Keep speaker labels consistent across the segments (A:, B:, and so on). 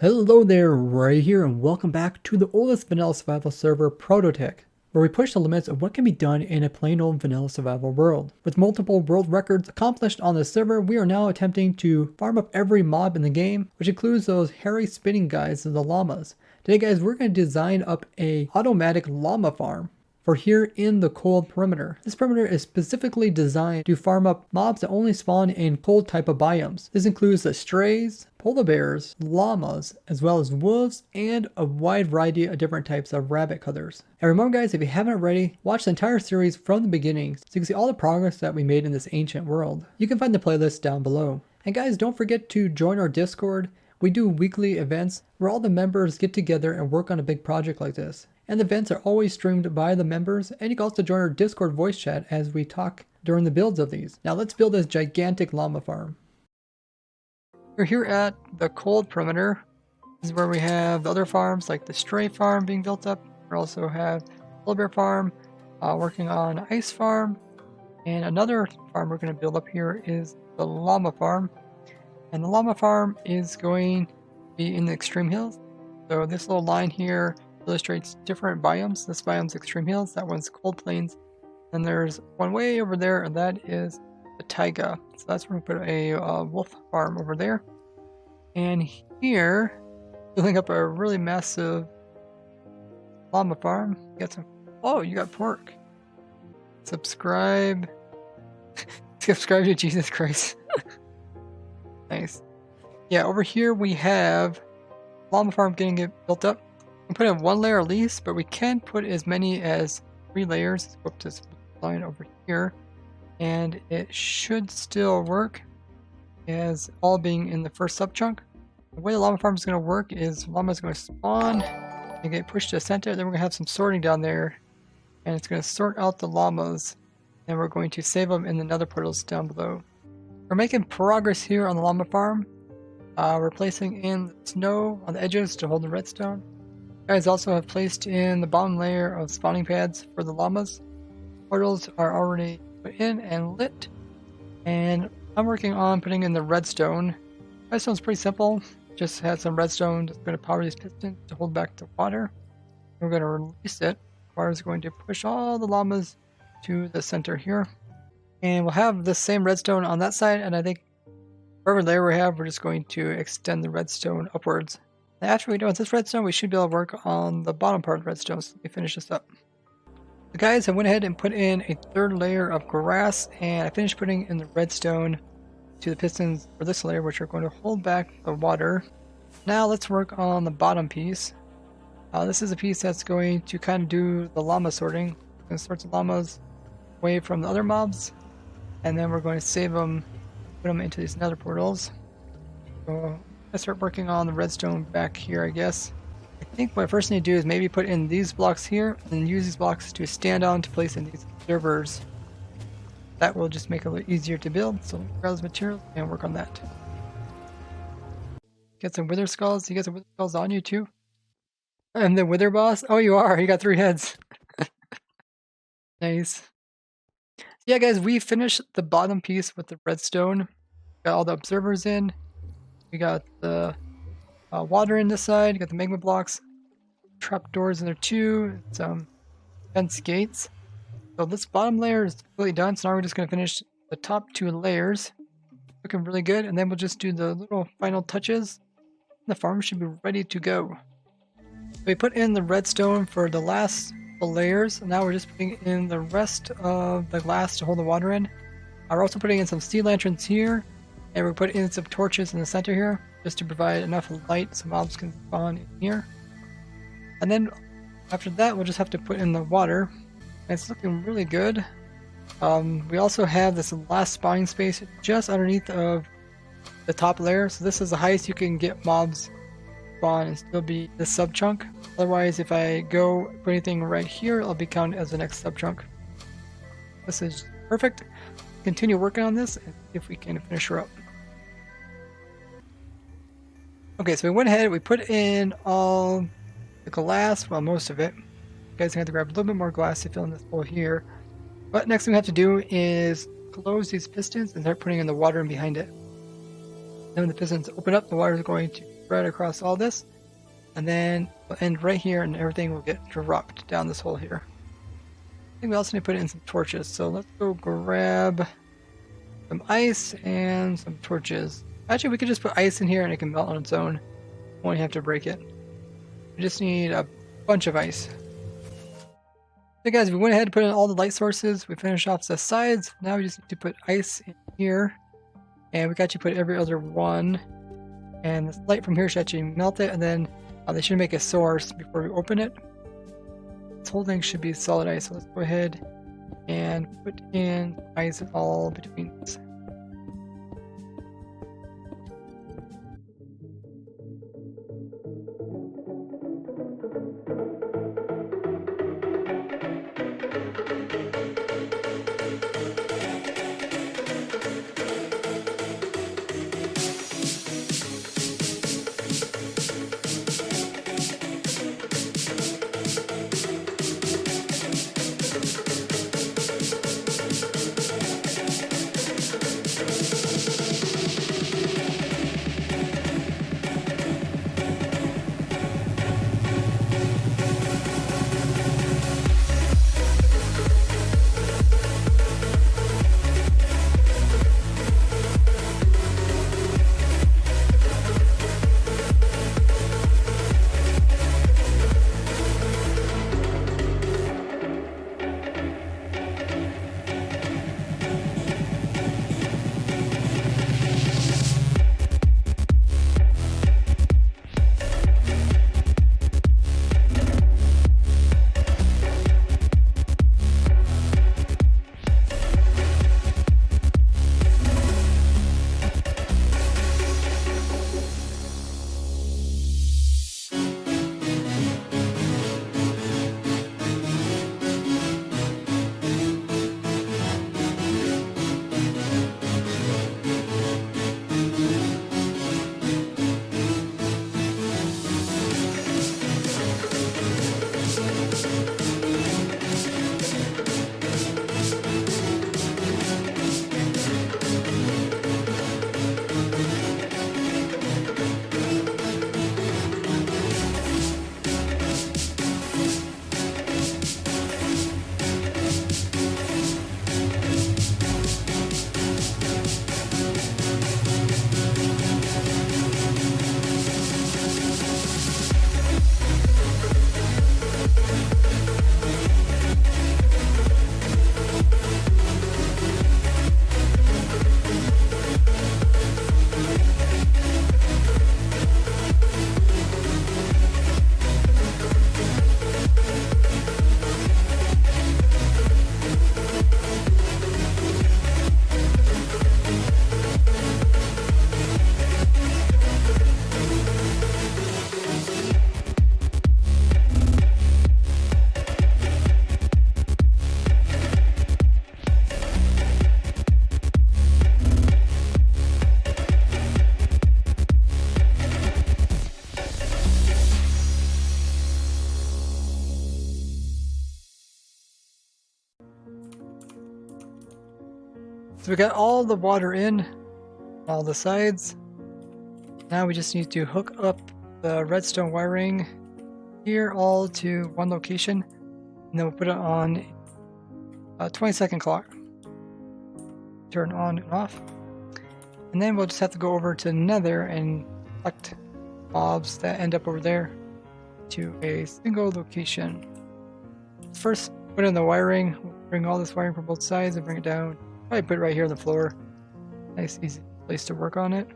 A: Hello there, Ray here, and welcome back to the oldest vanilla survival server, ProtoTech, where we push the limits of what can be done in a plain old vanilla survival world. With multiple world records accomplished on this server, we are now attempting to farm up every mob in the game, which includes those hairy spinning guys, the llamas. Today guys, we're going to design up a automatic llama farm for here in the cold perimeter. This perimeter is specifically designed to farm up mobs that only spawn in cold type of biomes. This includes the strays, polar bears, llamas, as well as wolves, and a wide variety of different types of rabbit colors. And remember guys, if you haven't already, watch the entire series from the beginning so you can see all the progress that we made in this ancient world. You can find the playlist down below. And guys, don't forget to join our Discord. We do weekly events where all the members get together and work on a big project like this. And the events are always streamed by the members, and you can also join our Discord voice chat as we talk during the builds of these. Now let's build this gigantic llama farm. We're here at the cold perimeter. This is where we have the other farms like the stray farm being built up. We also have polar bear farm, working on ice farm, and another farm we're going to build up here is the llama farm. And the llama farm is going to be in the extreme hills. So this little line here illustrates different biomes. This biome's extreme hills, that one's cold plains. And there's one way over there, and that is the taiga. So that's where we put a wolf farm over there. And here, building up a really massive llama farm. Got some. Oh, you got pork. Subscribe. Subscribe to Jesus Christ. Nice. Yeah, over here we have llama farm getting it built up. We put in one layer at least, but we can put as many as 3 layers. Let's go up to this line over here, and it should still work as all being in the first sub chunk. The way the llama farm is going to work is llama is going to spawn and get pushed to the center. Then we're going to have some sorting down there, and it's going to sort out the llamas, and we're going to save them in the nether portals down below. We're making progress here on the llama farm. We're placing in snow on the edges to hold the redstone. Guys also have placed in the bottom layer of spawning pads for the llamas. Portals are already put in and lit, and I'm working on putting in the redstone. Redstone's pretty simple, just has some redstone that's going to power these pistons to hold back the water. We're going to release it. Water is going to push all the llamas to the center here, and we'll have the same redstone on that side, and I think wherever layer we have, we're just going to extend the redstone upwards. After we do this redstone, we should be able to work on the bottom part of the redstone. So let me finish this up. The guys, I went ahead and put in a 3rd layer of grass, and I finished putting in the redstone to the pistons for this layer, which are going to hold back the water. Now let's work on the bottom piece. This is a piece that's going to kind of do the llama sorting. We're going to sort the llamas away from the other mobs, and then we're going to save them, put them into these nether portals. So I start working on the redstone back here, I guess. I think what I first need to do is maybe put in these blocks here and use these blocks to stand on to place in these observers. That will just make it a little easier to build. So grab those materials and work on that. Get some wither skulls. You got some wither skulls on you too? I'm the wither boss? Oh, you are. You got 3 heads. Nice. Yeah, guys, we finished the bottom piece with the redstone. Got all the observers in. We got the water in this side, got the magma blocks, trap doors in there too, some fence gates. So this bottom layer is completely done, so now we're just going to finish the top 2 layers. Looking really good, and then we'll just do the little final touches. The farm should be ready to go. So we put in the redstone for the last layers, and now we're just putting in the rest of the glass to hold the water in. We're also putting in some steel lanterns here. And we're putting in some torches in the center here, just to provide enough light so mobs can spawn in here. And then after that, we'll just have to put in the water. And it's looking really good. We also have this last spawning space just underneath of the top layer. So this is the highest you can get mobs spawn and still be the sub chunk. Otherwise, if I go put anything right here, it'll be counted as the next sub chunk. This is perfect. Continue working on this and see if we can finish her up. Okay, so we went ahead, we put in all the glass, well, most of it. You guys have to grab a little bit more glass to fill in this hole here. But next thing we have to do is close these pistons and start putting in the water in behind it. Then when the pistons open up, the water is going to spread across all this. And then we'll end right here and everything will get dropped down this hole here. I think we also need to put in some torches. So let's go grab some ice and some torches. Actually, we could just put ice in here and it can melt on its own. Won't have to break it. We just need a bunch of ice. So guys, we went ahead and put in all the light sources. We finished off the sides. Now we just need to put ice in here. And we got to put every other one. And this light from here should actually melt it. And then they should make a source before we open it. This whole thing should be solid ice. So let's go ahead and put in ice all between this. So we got all the water in, all the sides. Now we just need to hook up the redstone wiring here all to one location, and then we'll put it on a 20-second clock. Turn on and off. And then we'll just have to go over to Nether and collect mobs that end up over there to a single location. First, put in the wiring. We'll bring all this wiring from both sides and bring it down. Probably put it right here on the floor. Nice, easy place to work on it.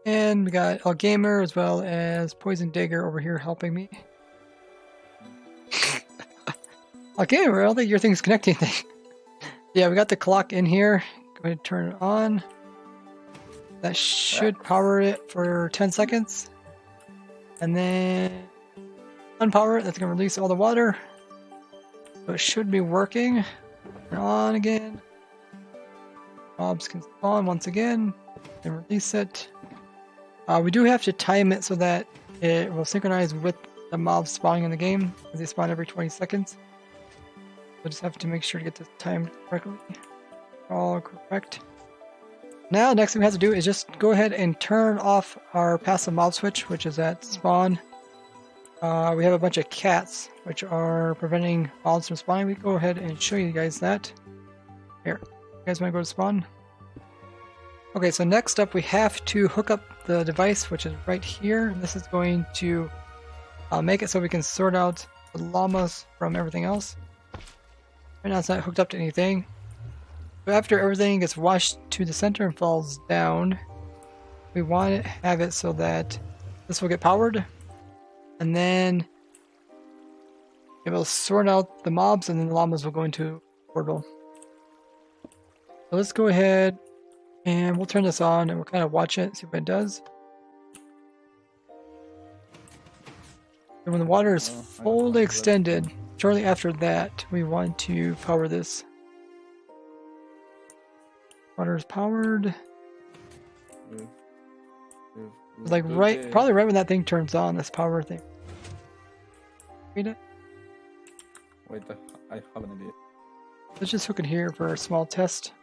A: And we got Gamer as well as Poison Dagger over here helping me. Gamer, I don't think your thing's connecting anything. Yeah, we got the clock in here. Go ahead and turn it on. That should power it for 10 seconds. And then unpower it. That's going to release all the water. So it should be working. Turn on again. Mobs can spawn once again. And release it. We do have to time it so that it will synchronize with the mobs spawning in the game, as they spawn every 20 seconds. We'll just have to make sure to get this timed correctly. All correct. Now, next thing we have to do is just go ahead and turn off our passive mob switch, which is at spawn. We have a bunch of cats, which are preventing mobs from spawning. We go ahead and show you guys that. Here, you guys want to go to spawn? Okay, so next up we have to hook up the device, which is right here. This is going to make it so we can sort out the llamas from everything else. Right now it's not hooked up to anything. So after everything gets washed to the center and falls down, we want to have it so that this will get powered. And then it will sort out the mobs, and then the llamas will go into a portal. So let's go ahead and we'll turn this on and we'll kind of watch it, see what it does. And when the water is fully extended, shortly after that, we want to power this. Water is powered. Like probably right when that thing turns on, this power thing. Read it?
B: Wait, I have an idea.
A: Let's just hook it here for a small test.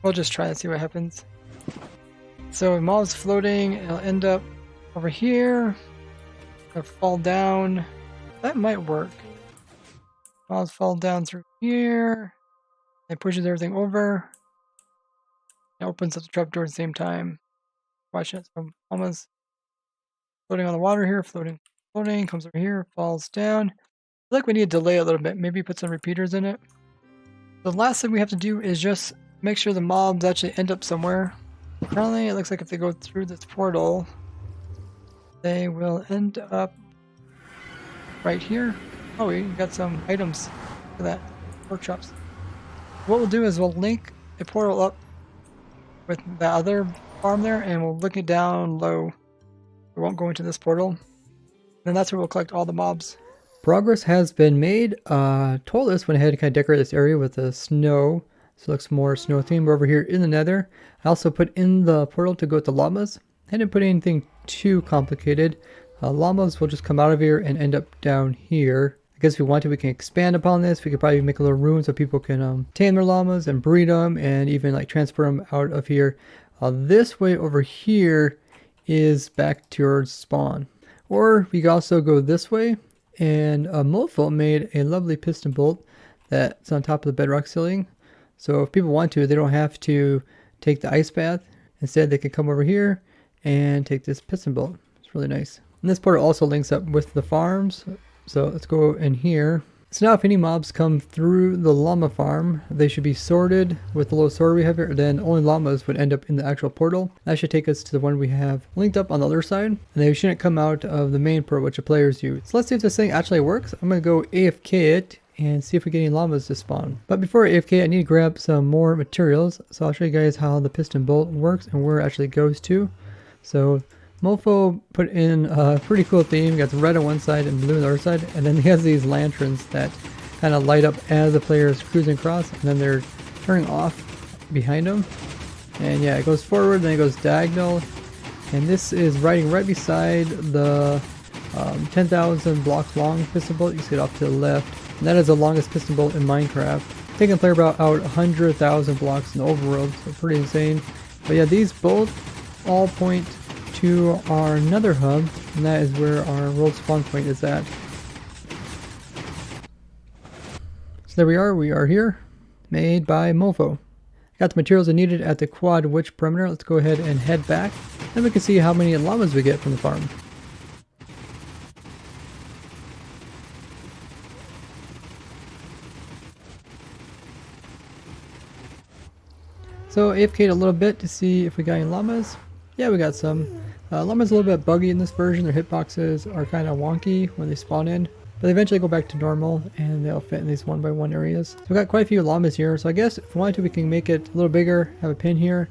A: We'll just try and see what happens. So mob's floating, it'll end up over here. It'll fall down. That might work. Mobs fall down through here. It pushes everything over. It opens up the trapdoor at the same time. Watch it. So almost floating on the water here, floating, comes over here, falls down. I feel like we need to delay a little bit. Maybe put some repeaters in it. The last thing we have to do is just make sure the mobs actually end up somewhere. Currently, it looks like if they go through this portal, they will end up right here. Oh, we got some items for that. Workshops. What we'll do is we'll link a portal up with the other farm there, and we'll look it down low. We won't go into this portal. And that's where we'll collect all the mobs. Progress has been made. Toilus went ahead and kind of decorate this area with the snow. So it looks more snow themed over here in the nether. I also put in the portal to go with the llamas. I didn't put anything too complicated. Llamas will just come out of here and end up down here. I guess if we want to, we can expand upon this. We could probably make a little room so people can tame their llamas and breed them and even like transfer them out of here. This way over here is back towards spawn. Or we could also go this way, and Mofo made a lovely piston bolt that's on top of the bedrock ceiling. So if people want to, they don't have to take the ice bath. Instead, they can come over here and take this piston bolt. It's really nice. And this portal also links up with the farms. So let's go in here. So now if any mobs come through the llama farm, they should be sorted with the little sorter we have here. Then only llamas would end up in the actual portal. That should take us to the one we have linked up on the other side. And they shouldn't come out of the main portal, which the players use. So let's see if this thing actually works. I'm going to go AFK it and see if we get any llamas to spawn. But before AFK, I need to grab some more materials. So I'll show you guys how the piston bolt works and where it actually goes to. So Mofo put in a pretty cool theme. Got red on one side and blue on the other side, and then he has these lanterns that kind of light up as the player is cruising across, and then they're turning off behind him. And yeah, it goes forward, then it goes diagonal, and this is riding right beside the 10,000 blocks long piston bolt. You see it off to the left, and that is the longest piston bolt in Minecraft. Taking the player about out 100,000 blocks in the overworld, so pretty insane. But yeah, these both all point to our nether hub, and that is where our world spawn point is at. So there we are here, made by Mofo. Got the materials I needed at the quad witch perimeter. Let's go ahead and head back, then we can see how many llamas we get from the farm. So AFK'd a little bit to see if we got any llamas. Yeah, we got some. Llama's a little bit buggy in this version. Their hitboxes are kind of wonky when they spawn in, but they eventually go back to normal and they'll fit in these 1x1 areas. So we got quite a few llamas here, so I guess if we wanted to, we can make it a little bigger, have a pin here,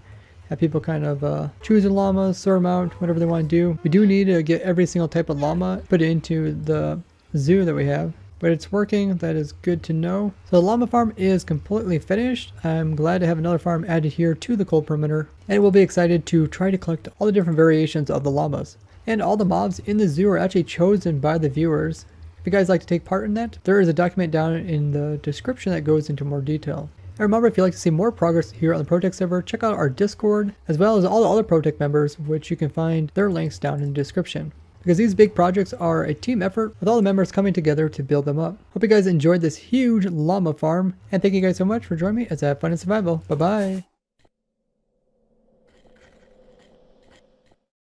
A: have people kind of choose a llama, sort them out, whatever they want to do. We do need to get every single type of llama, put it into the zoo that we have. But it's working, that is good to know. So the llama farm is completely finished. I'm glad to have another farm added here to the cold perimeter. And we'll be excited to try to collect all the different variations of the llamas. And all the mobs in the zoo are actually chosen by the viewers. If you guys like to take part in that, there is a document down in the description that goes into more detail. And remember, if you'd like to see more progress here on the ProtoTech server, check out our Discord, as well as all the other ProtoTech members, which you can find their links down in the description. Because these big projects are a team effort with all the members coming together to build them up. Hope you guys enjoyed this huge llama farm, and thank you guys so much for joining me as I have fun in survival. Bye bye!